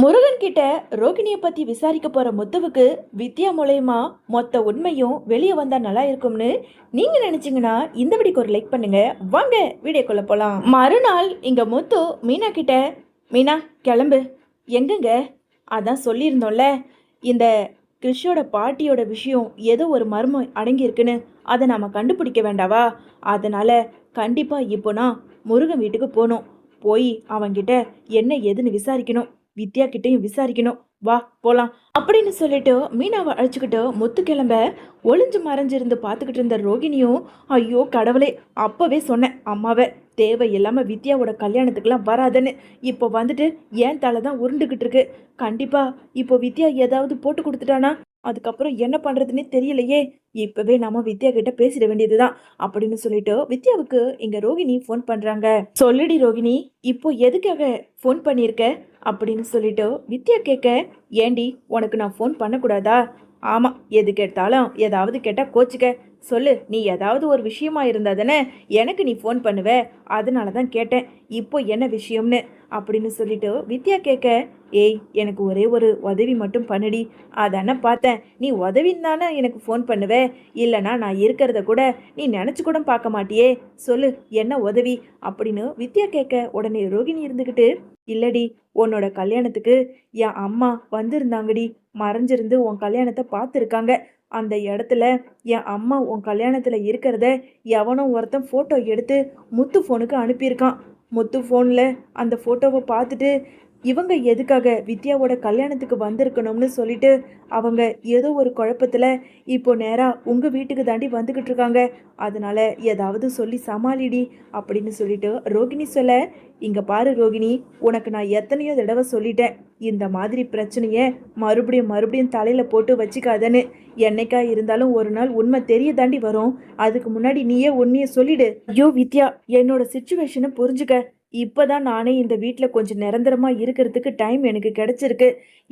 முருகன் கிட்ட ரோகிணிய பத்தி விசாரிக்க போற முத்துவுக்கு வித்யா மூலயமா மொத்த உண்மையும் வெளியே வந்தா நல்லா இருக்கும்னு நீங்க நினைச்சீங்கன்னா இந்த வீடியோக்கு ஒரு லைக் பண்ணுங்க. வாங்க வீடியோக்குள்ள போலாம். மறுநாள் இங்க முத்து மீனா கிட்ட, மீனா கிளம்பு. எங்கங்க? அதான் சொல்லியிருந்தோம்ல, இந்த கிறிஷோட பாட்டியோட விஷயம் ஏதோ ஒரு மர்மம் அடங்கியிருக்குன்னு அதை நாம கண்டுபிடிக்க வேண்டாவா? அதனால கண்டிப்பா இப்போ நான் முருகன் வீட்டுக்கு போகணும். போய் அவன்கிட்ட என்ன ஏதுன்னு விசாரிக்கணும். வித்யா கிட்டையும் விசாரிக்கணும். வா போலாம் அப்படின்னு சொல்லிட்டு மீனாவை அழைச்சிக்கிட்டு முத்து கிளம்ப, ஒளிஞ்சு மறைஞ்சிருந்து பார்த்துக்கிட்டு இருந்த ரோகிணியும், ஐயோ கடவுளே, அப்பவே சொன்னேன் அம்மாவை தேவையில்லாம வித்யாவோட கல்யாணத்துக்குலாம் வராதுன்னு. இப்போ வந்துட்டு ஏன் தலை தான் உருண்டுகிட்டு இருக்கு. கண்டிப்பா இப்போ வித்யா ஏதாவது போட்டு கொடுத்துட்டானா அதுக்கப்புறம் என்ன பண்றதுன்னே தெரியலையே. இப்பவே நம்ம வித்யா கிட்ட பேசிட வேண்டியதுதான் அப்படின்னு சொல்லிட்டு வித்யாவுக்கு இங்க ரோகிணி ஃபோன் பண்றாங்க. சொல்லுடி ரோகிணி, இப்போ எதுக்காக ஃபோன் பண்ணியிருக்க அப்படின்னு சொல்லிட்டு வித்யா கேட்க, ஏண்டி உனக்கு நான் ஃபோன் பண்ணக்கூடாதா? ஆமா, எது கேட்டாலும் ஏதாவது கேட்டா கோச்சுக்க. சொல்லு, நீ ஏதாவது ஒரு விஷயமா இருந்தா தானே எனக்கு நீ ஃபோன் பண்ணுவ. அதனால தான் கேட்டேன், இப்போ என்ன விஷயம்னு அப்படின்னு சொல்லிட்டு வித்யா கேட்க, ஏய் எனக்கு ஒரே ஒரு உதவி மட்டும் பண்ணுடி. அதானே பார்த்தேன், நீ உதவின்னு தானே எனக்கு ஃபோன் பண்ணுவே. இல்லைனா நான் இருக்கிறத கூட நீ நினச்சி கூட பார்க்க மாட்டியே. சொல்லு என்ன உதவி அப்படின்னு வித்யா கேட்க, உடனே ரோகிணி இருந்துக்கிட்டு, இல்லடி உன்னோட கல்யாணத்துக்கு என் அம்மா வந்திருந்தாங்கடி. மறைஞ்சிருந்து உன் கல்யாணத்தை பார்த்துருக்காங்க. அந்த இடத்துல என் அம்மா உன் கல்யாணத்தில் இருக்கிறத எவனோ ஒருத்தன் ஃபோட்டோ எடுத்து முத்து ஃபோனுக்கு அனுப்பியிருக்கான். முத்து ஃபோனில் அந்த ஃபோட்டோவை பார்த்துட்டு இவங்க எதுக்காக வித்யாவோட கல்யாணத்துக்கு வந்திருக்கணும்னு சொல்லிட்டு அவங்க ஏதோ ஒரு குழப்பத்தில் இப்போ நேராக உங்கள் வீட்டுக்கு தாண்டி வந்துக்கிட்டு இருக்காங்க. அதனால ஏதாவது சொல்லி சமாளிடி அப்படின்னு சொல்லிட்டு ரோகிணி சொல்ல, இங்கே பாரு ரோகிணி, உனக்கு நான் எத்தனையோ தடவை சொல்லிட்டேன், இந்த மாதிரி பிரச்சனையை மறுபடியும் மறுபடியும் தலையில் போட்டு வச்சுக்காதன்னு. என்னைக்கா இருந்தாலும் ஒரு நாள் உண்மை தெரிய தாண்டி வரும். அதுக்கு முன்னாடி நீயே உண்மையை சொல்லிடு. ஐயோ வித்யா, என்னோட சிச்சுவேஷனை புரிஞ்சுக்க. இப்போதான் நானே இந்த வீட்டில் கொஞ்சம் நிரந்தரமாக இருக்கிறதுக்கு டைம் எனக்கு கிடைச்சிருக்கு.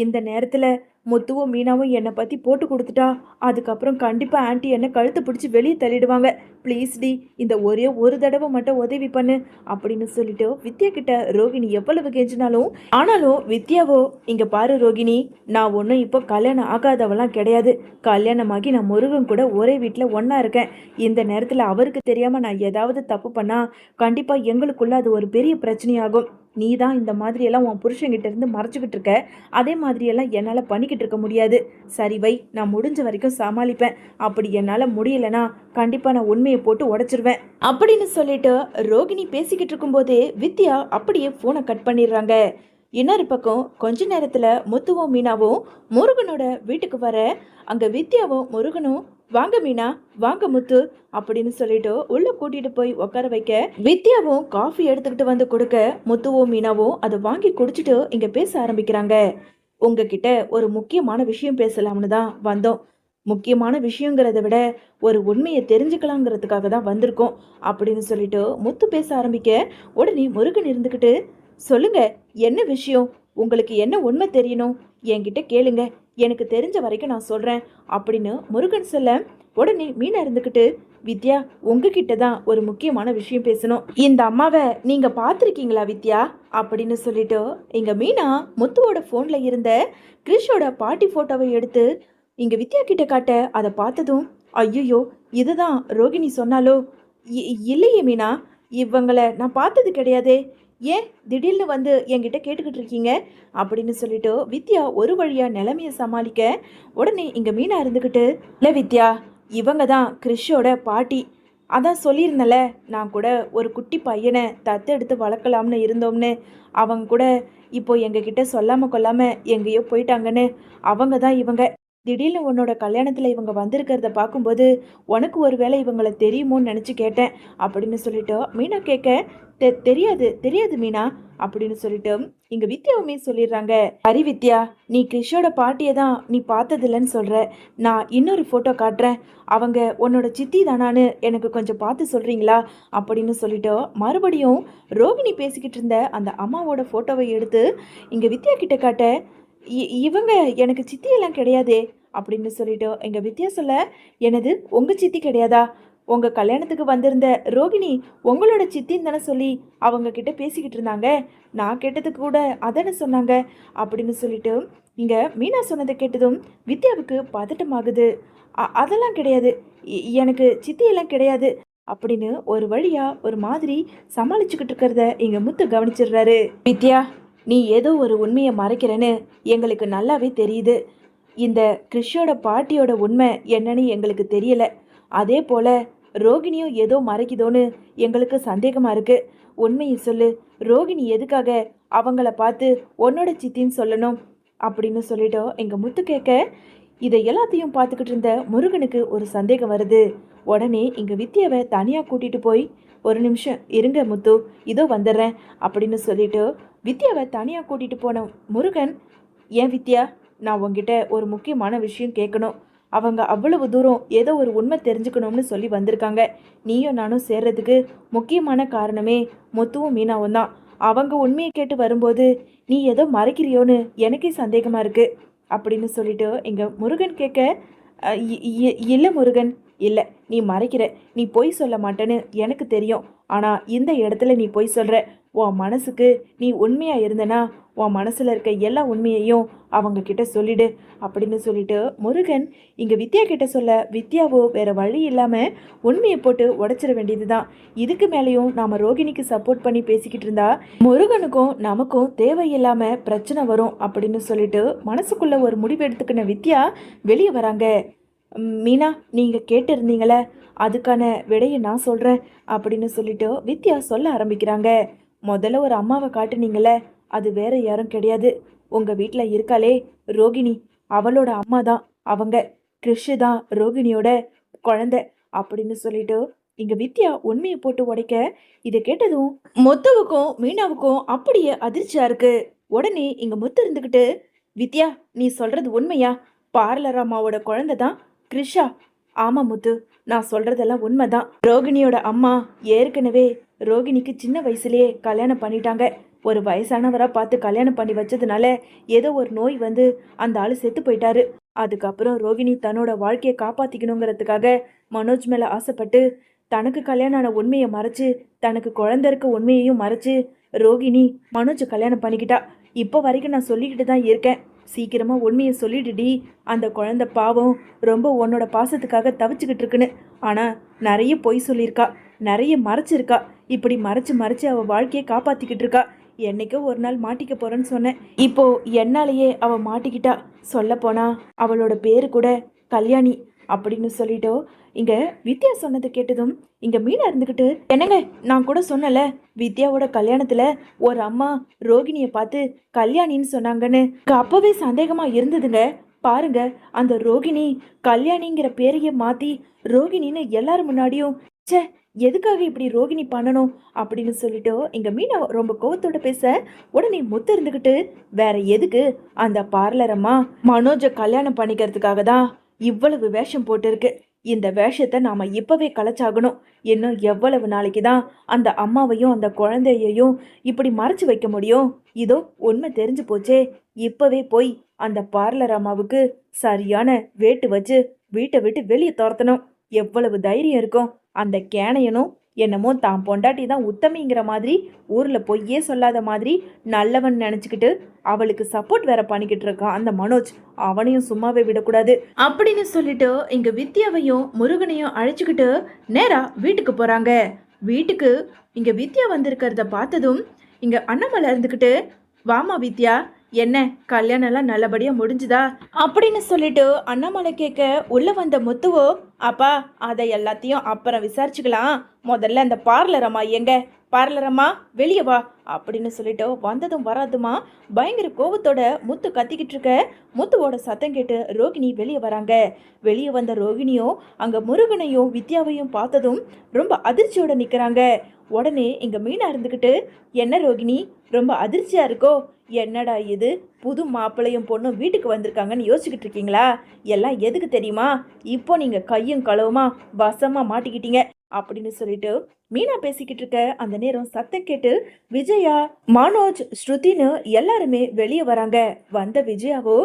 இந்த நேரத்தில் முத்துவும் மீனாவும் என்னை பற்றி போட்டு கொடுத்துட்டா அதுக்கப்புறம் கண்டிப்பாக ஆன்ட்டி என்னை கழுத்தை பிடிச்சி வெளியே தள்ளிடுவாங்க. ப்ளீஸ் டி, இந்த ஒரே ஒரு தடவை மட்டும் உதவி பண்ணு அப்படின்னு சொல்லிட்டு வித்யா கிட்ட ரோகிணி எவ்வளவு கெஞ்சினாலும், ஆனாலும் வித்யாவோ, இங்கே பாரு ரோகிணி, நான் ஒன்றும் இப்போ கல்யாணம் ஆகாதவெல்லாம் கிடையாது. கல்யாணமாகி நான் முருகன் கூட ஒரே வீட்டில் ஒன்றா இருக்கேன். இந்த நேரத்தில் அவருக்கு தெரியாமல் நான் ஏதாவது தப்பு பண்ணால் கண்டிப்பாக எங்களுக்குள்ள அது ஒரு பெரிய பிரச்சனையாகும். நீ தான் இந்த மாதிரியெல்லாம் உன் புருஷன்கிட்ட இருந்து மறைச்சிக்கிட்டு இருக்க. அதே மாதிரியெல்லாம் என்னால் பண்ணிக்கிட்டு இருக்க முடியாது. சரி வை, நான் முடிஞ்ச வரைக்கும் சமாளிப்பேன். அப்படி என்னால் முடியலைன்னா கண்டிப்பாக நான் உண்மையை போட்டு உடைச்சிருவேன் அப்படின்னு சொல்லிட்டு ரோகிணி பேசிக்கிட்டு இருக்கும்போதே வித்யா அப்படியே ஃபோனை கட் பண்ணிடுறாங்க. இன்னொரு பக்கம் கொஞ்ச நேரத்தில் முத்துவும் மீனாவும் முருகனோட வீட்டுக்கு வர, அங்கே வித்யாவும் முருகனும், வாங்க மீனா, வாங்க முத்து அப்படின்னு சொல்லிட்டு உள்ள கூட்டிட்டு போய் உட்கார வைக்க, வித்யாவும் காஃபி எடுத்துக்கிட்டு வந்து கொடுக்க, முத்துவும் மீனாவும் அதை வாங்கி குடிச்சிட்டு இங்க பேச ஆரம்பிக்கிறாங்க. உங்ககிட்ட ஒரு முக்கியமான விஷயம் பேசலாம்னு தான் வந்தோம். முக்கியமான விஷயங்கிறத விட ஒரு உண்மையை தெரிஞ்சுக்கலாங்கிறதுக்காக தான் வந்திருக்கோம் அப்படின்னு சொல்லிட்டு முத்து பேச ஆரம்பிக்க, உடனே முருகன் இருந்துக்கிட்டு, சொல்லுங்க என்ன விஷயம், உங்களுக்கு என்ன உண்மை தெரியணும் என்கிட்ட கேளுங்க, எனக்கு தெரிஞ்ச வரைக்கும் நான் சொல்கிறேன் அப்படின்னு முருகன் சொல்ல, உடனே மீனா இருந்துக்கிட்டு, வித்யா உங்ககிட்ட தான் ஒரு முக்கியமான விஷயம் பேசணும். இந்த அம்மாவை நீங்கள் பார்த்துருக்கீங்களா வித்யா அப்படின்னு சொல்லிட்டு இங்கே மீனா முத்துவோட ஃபோனில் இருந்த கிறிஷோட பாட்டி ஃபோட்டோவை எடுத்து இங்கே வித்யா கிட்ட காட்ட, அதை பார்த்ததும், ஐயோ இதுதான் ரோகிணி சொன்னாலோ? இல்லையே மீனா, இவங்களை நான் பார்த்தது கிடையாதே. ஏன் திடீர்னு வந்து என்கிட்ட கேட்டுக்கிட்டு இருக்கீங்க அப்படின்னு சொல்லிட்டு வித்யா ஒரு வழியாக நிலைமையை சமாளிக்க, உடனே இங்கே மீனா இருந்துக்கிட்டு, இல்லை வித்யா, இவங்க தான் கிறிஷோட பாட்டி. அதான் சொல்லியிருந்தல, நான் கூட ஒரு குட்டி பையனை தத்தெடுத்து வளர்க்கலாம்னு இருந்தோம்னு. அவங்க கூட இப்போ எங்ககிட்ட சொல்லாமல் கொள்ளாமல் எங்கேயோ போயிட்டாங்கன்னு. அவங்க தான் இவங்க. திடீர்னு உன்னோட கல்யாணத்தில் இவங்க வந்திருக்கிறத பார்க்கும்போது உனக்கு ஒரு வேளை இவங்களை தெரியுமோன்னு நினச்சி கேட்டேன் அப்படின்னு சொல்லிட்டு மீனா கேட்க, தெரியாது தெரியாது மீனா அப்படின்னு சொல்லிட்டு இங்கே வித்யாவுமே சொல்லிடுறாங்க. ஹரி வித்யா, நீ கிறிஷோட பாட்டியை தான் நீ பார்த்ததில்லன்னு சொல்கிற. நான் இன்னொரு ஃபோட்டோ காட்டுறேன், அவங்க உன்னோட சித்தி தானான்னு எனக்கு கொஞ்சம் பார்த்து சொல்கிறீங்களா அப்படின்னு சொல்லிட்டு மறுபடியும் ரோகிணி பேசிக்கிட்டு இருந்த அந்த அம்மாவோட ஃபோட்டோவை எடுத்து இங்கே வித்யா கிட்ட காட்ட, இவங்க எனக்கு சித்தியெல்லாம் கிடையாதே அப்படின்னு சொல்லிட்டு எங்கள் வித்யா சொல்ல, எனது உங்கள் சித்தி கிடையாதா? உங்க கல்யாணத்துக்கு வந்திருந்த ரோகிணி உங்களோட சித்தின்னு தானே சொல்லி அவங்க கிட்ட பேசிக்கிட்டு இருந்தாங்க. நான் கேட்டதுக்கு கூட அதானே சொன்னாங்க அப்படின்னு சொல்லிட்டு இங்க மீனா சொன்னதை கேட்டதும் வித்யாவுக்கு பதட்டமாகுது. அதெல்லாம் கிடையாது, எனக்கு சித்தியெல்லாம் கிடையாது அப்படின்னு ஒரு வழியா ஒரு மாதிரி சமாளிச்சுக்கிட்டு இருக்கிறத இங்க முத்து கவனிச்சிடுறாரு. வித்யா, நீ ஏதோ ஒரு உண்மையை மறைக்கிறேன்னு எங்களுக்கு நல்லாவே தெரியுது. இந்த கிறிஷோட பாட்டியோட உண்மை என்னன்னு எங்களுக்கு தெரியல. அதே போல ரோகிணியும் ஏதோ மறைக்குதோன்னு எங்களுக்கு சந்தேகமா இருக்கு. உண்மையை சொல்லு, ரோகிணி எதுக்காக அவங்கள பார்த்து உன்னோட சித்தின்னு சொல்லணும் அப்படின்னு சொல்லிட்டோம் எங்க முத்து கேட்க, இதை எல்லாத்தையும் பார்த்துக்கிட்டு இருந்த முருகனுக்கு ஒரு சந்தேகம் வருது. உடனே இங்க வித்யாவை தனியா கூட்டிட்டு போய், ஒரு நிமிஷம் இருங்க முத்து, இதோ வந்துடுறேன் அப்படின்னு சொல்லிட்டு வித்யாவை தனியா கூட்டிட்டு போன முருகன், ஏன் வித்யா, நான் உங்ககிட்ட ஒரு முக்கியமான விஷயம் கேட்கணும். அவங்க அவ்வளவு தூரம் ஏதோ ஒரு உண்மை தெரிஞ்சுக்கணும்னு சொல்லி வந்திருக்காங்க. நீயும் நானும் சேர்றதுக்கு முக்கியமான காரணமே முத்துவும் மீனாவும் தான். அவங்க உண்மையை கேட்டு வரும்போது நீ ஏதோ மறைக்கிறியோன்னு எனக்கே சந்தேகமா இருக்கு அப்படின்னு சொல்லிட்டு எங்க முருகன் கேட்க, இல்லை முருகன், இல்லை, நீ மறைக்கிற, நீ பொய் சொல்ல மாட்டேன்னு எனக்கு தெரியும். ஆனால் இந்த இடத்துல நீ பொய் சொல்கிற. உன் மனசுக்கு நீ உண்மையாக இருந்தனா உன் மனசில் இருக்க எல்லா உண்மையையும் அவங்க கிட்ட சொல்லிடு அப்படின்னு சொல்லிட்டு முருகன் இங்கே வித்யா கிட்ட சொல்ல, வித்யாவோ வேற வழி இல்லாமல் உண்மையை போட்டு உடைச்சிட வேண்டியது தான். இதுக்கு மேலேயும் நாம் ரோகிணிக்கு சப்போர்ட் பண்ணி பேசிக்கிட்டு இருந்தா முருகனுக்கும் நமக்கும் தேவையில்லாமல் பிரச்சனை வரும் அப்படின்னு சொல்லிட்டு மனசுக்குள்ள ஒரு முடிவு எடுத்துக்கின வித்யா வெளியே வராங்க. மீனா, நீங்கள் கேட்டிருந்தீங்களே, அதுக்கான விடையை நான் சொல்கிறேன் அப்படின்னு சொல்லிட்டு வித்யா சொல்ல ஆரம்பிக்கிறாங்க. முதல்ல ஒரு அம்மாவை காட்டுனீங்களே, அது வேற யாரும் கிடையாது, உங்கள் வீட்டில் இருக்காளே ரோகிணி, அவளோட அம்மா தான் அவங்க. கிறிஷு தான் ரோகிணியோட குழந்தை அப்படின்னு சொல்லிட்டு இங்கே வித்யா உண்மையை போட்டு உடைக்க, இதை கேட்டதும் முத்துவுக்கும் மீனாவுக்கும் அப்படியே அதிர்ச்சியா இருக்கு. உடனே இங்கே முத்து இருந்துக்கிட்டு, வித்யா, நீ சொல்கிறது உண்மையா? பார்லர் அம்மாவோட குழந்தை தான் கிறிஷா? ஆமா முத்து, நான் சொல்றதெல்லாம் உண்மைதான். ரோகிணியோட அம்மா ஏற்கனவே ரோகிணிக்கு சின்ன வயசுலயே கல்யாணம் பண்ணிட்டாங்க. ஒரு வயசானவரா பார்த்து கல்யாணம் பண்ணி வச்சதுனால ஏதோ ஒரு நோய் வந்து அந்த ஆளு செத்து போயிட்டாரு. அதுக்கப்புறம் ரோகிணி தன்னோட வாழ்க்கையை காப்பாத்திக்கணுங்கிறதுக்காக மனோஜ் மேல ஆசைப்பட்டு தனக்கு கல்யாணம் ஆன உண்மையை மறைச்சு, தனக்கு குழந்தை இருக்க உண்மையையும் மறைச்சு ரோகிணி மனோஜ் கல்யாணம் பண்ணிக்கிட்டா. இப்போ வரைக்கும் நான் சொல்லிக்கிட்டு தான் இருக்கேன், சீக்கிரமா உண்மையை சொல்லிடுடி, அந்த குழந்தை பாவம் ரொம்ப உன்னோட பாசத்துக்காக தவிச்சுக்கிட்டு இருக்குன்னு. ஆனா நிறைய பொய் சொல்லியிருக்கா, நிறைய மறைச்சிருக்கா. இப்படி மறைச்சு மறைச்சு அவ வாழ்க்கையை காப்பாத்திக்கிட்டு இருக்கா. என்னைக்கோ ஒரு நாள் மாட்டிக்க போறேன்னு சொன்னேன், இப்போ என்னாலேயே அவ மாட்டிக்கிட்டா. சொல்ல போனா அவளோட பேரு கூட கல்யாணி அப்படின்னு சொல்லிட்டோ இங்க வித்யா சொன்னது கேட்டதும் இங்க மீனா இருந்துக்கிட்டு, என்னங்க, நான் கூட சொன்னல வித்யாவோட கல்யாணத்துல ஒரு அம்மா ரோகிணியை பார்த்து கல்யாணின்னு சொன்னாங்கன்னு. அப்பவே சந்தேகமா இருந்ததுங்க. பாருங்க, அந்த ரோகிணி கல்யாணிங்கிற பேரையே மாத்தி ரோகிணின்னு எல்லாரும் முன்னாடியும், ச்சே, எதுக்காக இப்படி ரோகிணி பண்ணணும் அப்படின்னு சொல்லிட்டு இங்க மீனா ரொம்ப கோவத்தோட பேச, உடனே முத்து இருந்துக்கிட்டு, வேற எதுக்கு, அந்த பார்லர் அம்மா மனோஜை கல்யாணம் பண்ணிக்கிறதுக்காக தான் இவ்வளவு வேஷம் போட்டிருக்கு. இந்த வேஷத்தை நாம இப்பவே கலைச்சாகணும். இன்னும் எவ்வளவு நாளைக்கு தான் அந்த அம்மாவையும் அந்த குழந்தையையும் இப்படி மறைச்சு வைக்க முடியும்? இதோ உண்மை தெரிஞ்சு போச்சே, இப்பவே போய் அந்த பார்லர் அம்மாவுக்கு சரியான வேட்டு வச்சு வீட்டை விட்டு வெளியே துரத்தணும். எவ்வளவு தைரியம் இருக்கும் அந்த கேனையனும்! என்னமோ தான் பொண்டாட்டி தான் உத்தமிங்கிற மாதிரி ஊர்ல பொய்யே சொல்லாத மாதிரி நல்லவன் நினைச்சுக்கிட்டு அவளுக்கு சப்போர்ட் வேற பண்ணிக்கிட்டு இருக்கான் அந்த மனோஜ். அவனையும் சும்மாவே விடக்கூடாது அப்படின்னு சொல்லிட்டு இங்க வித்யாவையும் முருகனையும் அழைச்சுக்கிட்டு நேரா வீட்டுக்கு போறாங்க. வீட்டுக்கு இங்க வித்யா வந்திருக்கிறத பார்த்ததும் இங்க அண்ணாமலை இருந்துக்கிட்டு, வாமா வித்யா, என்ன கல்யாணம் எல்லாம் நல்லபடியா முடிஞ்சுதா அப்படின்னு சொல்லிட்டு அண்ணாமலை கேட்க, உள்ள வந்த முத்துவோ, அப்பா அதை எல்லாத்தையும் அப்புறம் விசாரிச்சுக்கலாம், முதல்ல அந்த பார்லர் அம்மா எங்க, பார்லர் அம்மா வெளியே வா அப்படின்னு சொல்லிட்டு வந்ததும் வராதுமா பயங்கர கோபத்தோட முத்து கத்திக்கிட்டு இருக்க, முத்துவோட சத்தம் கேட்டு ரோகிணி வெளியே வராங்க. வெளியே வந்த ரோகிணியும் அங்க முருகனையும் வித்யாவையும் பார்த்ததும் ரொம்ப அதிர்ச்சியோட நிக்கிறாங்க. உடனே இங்க மீனா இருந்துக்கிட்டு, என்ன ரோகிணி, ரொம்ப அதிர்ச்சியா இருக்கோ? என்னடா இது, புது மாப்பிள்ளையும் பொண்ணும் வீட்டுக்கு வந்திருக்காங்கன்னு யோசிச்சுக்கிட்டு இருக்கீங்களா? எல்லாம் எதுக்கு தெரியுமா? இப்போ நீங்க கையும் களவுமா வசமா மாட்டிக்கிட்டீங்க அப்படின்னு சொல்லிட்டு மீனா பேசிக்கிட்டு இருக்க அந்த நேரம் சத்தம் கேட்டு விஜயா, மனோஜ், ஸ்ருதின்னு எல்லாருமே வெளியே வராங்க. வந்த விஜயாவோ,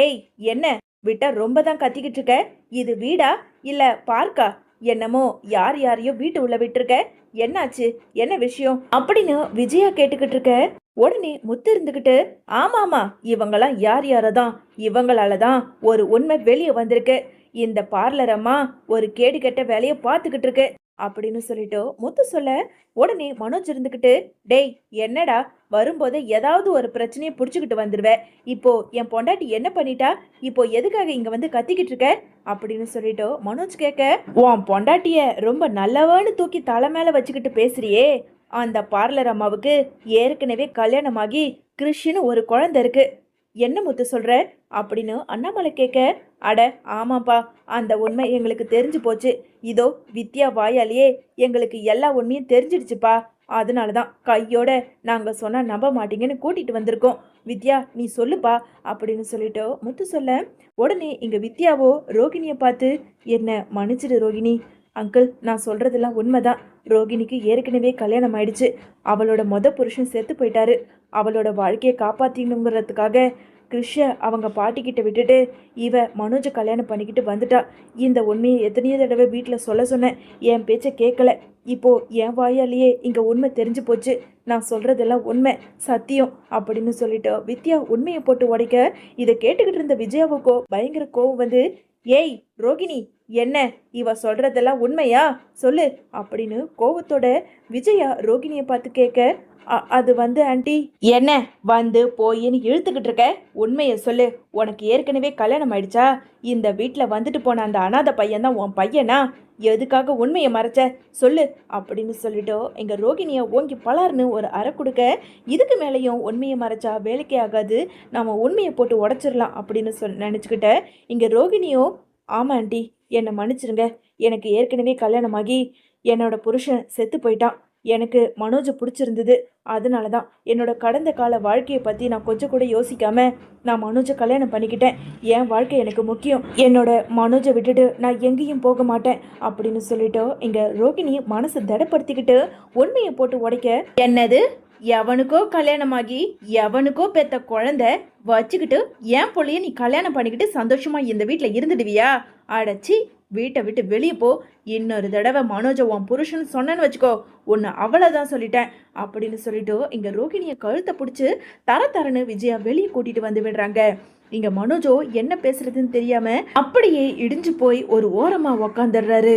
ஏய் என்ன விட்டா ரொம்ப தான் கத்திக்கிட்டு இருக்க, இது வீடா இல்ல பார்க்கா என்னமோ யார் யாரையோ வீட்டு உள்ள விட்டுருக்க, என்னாச்சு, என்ன விஷயம் அப்படின்னு விஜயா கேட்டுக்கிட்டு இருக்க. உடனே முத்து இருந்துகிட்டு, ஆமாமா, இவங்கெல்லாம் யார் யாரதான், இவங்களாலதான் ஒரு உண்மை வெளியே வந்திருக்கு. இந்த பார்லர் அம்மா ஒரு கேடு கெட்ட வேலையை பார்த்துக்கிட்டு இருக்கு அப்படின்னு சொல்லிட்டு முத்து சொல்ல, உடனே மனோஜ் இருந்துகிட்டு, டேய் என்னடா, வரும்போது ஏதாவது ஒரு பிரச்சனையை புடிச்சுக்கிட்டு வந்துருவ. இப்போ என் பொண்டாட்டி என்ன பண்ணிட்டா, இப்போ எதுக்காக இங்க வந்து கத்திக்கிட்டு இருக்க அப்படின்னு சொல்லிட்டு மனோஜ் கேட்க, உன் பொண்டாட்டிய ரொம்ப நல்லவன்னு தூக்கி தலை மேல வச்சுக்கிட்டு பேசுறியே, அந்த பார்லர் அம்மாவுக்கு ஏற்கனவே கல்யாணமாகி கிறிஷ்னு ஒரு குழந்தை இருக்கு. என்ன முத்து சொல்ற அப்படின்னு அண்ணாமலை கேட்க, அட ஆமாப்பா, அந்த உண்மை எங்களுக்கு தெரிஞ்சு போச்சு. இதோ வித்யா வாயாலேயே எங்களுக்கு எல்லா உண்மையும் தெரிஞ்சிடுச்சுப்பா. அதனால தான் கையோட நாங்கள் சொன்னால் நம்ப மாட்டீங்கன்னு கூட்டிகிட்டு வந்திருக்கோம். வித்யா நீ சொல்லுப்பா அப்படின்னு சொல்லிட்டு முத்து சொல்ல, உடனே இங்கே வித்யாவோ ரோகிணியை பார்த்து, என்ன மன்னிச்சிடு ரோகிணி, அங்கிள் நான் சொல்கிறதெல்லாம் உண்மைதான். ரோகிணிக்கு ஏற்கனவே கல்யாணம் ஆயிடுச்சு. அவளோட புருஷன் செத்து போயிட்டாரு. அவளோட வாழ்க்கையை காப்பாற்றினுங்கிறதுக்காக கிருஷ்ண அவங்க பாட்டிக்கிட்ட விட்டுட்டு இவ மனோஜை கல்யாணம் பண்ணிக்கிட்டு வந்துட்டா. இந்த உண்மையை எத்தனையோ தடவை வீட்டில் சொல்ல சொன்னேன், என் பேச்சை கேட்கல. இப்போ என் வாயாலேயே இங்கே உண்மை தெரிஞ்சு போச்சு. நான் சொல்கிறதெல்லாம் உண்மை, சத்தியம் அப்படின்னு சொல்லிட்டு வித்யா உண்மையை போட்டு உடைக்க, இதை கேட்டுக்கிட்டு இருந்த விஜயாவுக்கோ பயங்கர கோவம் வந்து, ஏய் ரோகிணி, என்ன இவ சொல்றதெல்லாம் உண்மையா சொல்லு அப்படின்னு கோவத்தோட விஜயா ரோகிணியை பார்த்து கேட்க, அது வந்து ஆண்டி, என்ன வந்து போயின்னு இழுத்துக்கிட்டு இருக்க, உண்மையை சொல்லு. உனக்கு ஏற்கனவே கல்யாணம் ஆயிடுச்சா? இந்த வீட்டில் வந்துட்டு போன அந்த அனாதை பையன் தான் உன் பையனா? எதுக்காக உண்மையை மறைச்ச சொல்லு அப்படின்னு சொல்லிட்டு எங்க ரோகிணியை ஓங்கி பலார்னு ஒரு அறை கொடுக்க, இதுக்கு மேலேயும் உண்மையை மறைச்சா வேலைக்கே ஆகாது, நம்ம உண்மையை போட்டு உடச்சிடலாம் அப்படின்னு நினச்சிக்கிட்ட இங்கே ரோகிணியோ, ஆமாம் ஆண்டி என்னை மன்னிச்சிருங்க, எனக்கு ஏற்கனவே கல்யாணமாகி என்னோட புருஷன் செத்து போயிட்டான். எனக்கு மனோஜை பிடிச்சிருந்தது. அதனால தான் என்னோட கடந்த கால வாழ்க்கையை பற்றி நான் கொஞ்சம் கூட யோசிக்காம நான் மனோஜை கல்யாணம் பண்ணிக்கிட்டேன். என் வாழ்க்கை எனக்கு முக்கியம். என்னோட மனோஜை விட்டுட்டு நான் எங்கேயும் போக மாட்டேன் அப்படின்னு சொல்லிட்டு இங்கே ரோகிணி மனசை திடப்படுத்திக்கிட்டு உண்மையை போட்டு உடைக்க, என்னது எவனுக்கோ கல்யாணமாகி எவனுக்கோ பெத்த குழந்தை வச்சுக்கிட்டு என் பிள்ளைய நீ கல்யாணம் பண்ணிக்கிட்டு சந்தோஷமா இந்த வீட்டில் இருந்துடுவியா? அடைச்சி வீட்டை விட்டு வெளியே போ. இன்னொரு தடவை மனோஜை உன் புருஷன் சொன்னேன்னு வச்சுக்கோ, உன்னை அவ்வளோதான் சொல்லிட்டேன் அப்படின்னு சொல்லிட்டு இங்கே ரோகிணியை கழுத்தை பிடிச்சி தரன்னு விஜயா வெளியே கூட்டிட்டு வந்து விடுறாங்க. இங்கே மனோஜோ என்ன பேசுறதுன்னு தெரியாம அப்படியே இடிஞ்சு போய் ஒரு ஓரமாக உக்காந்துடுறாரு.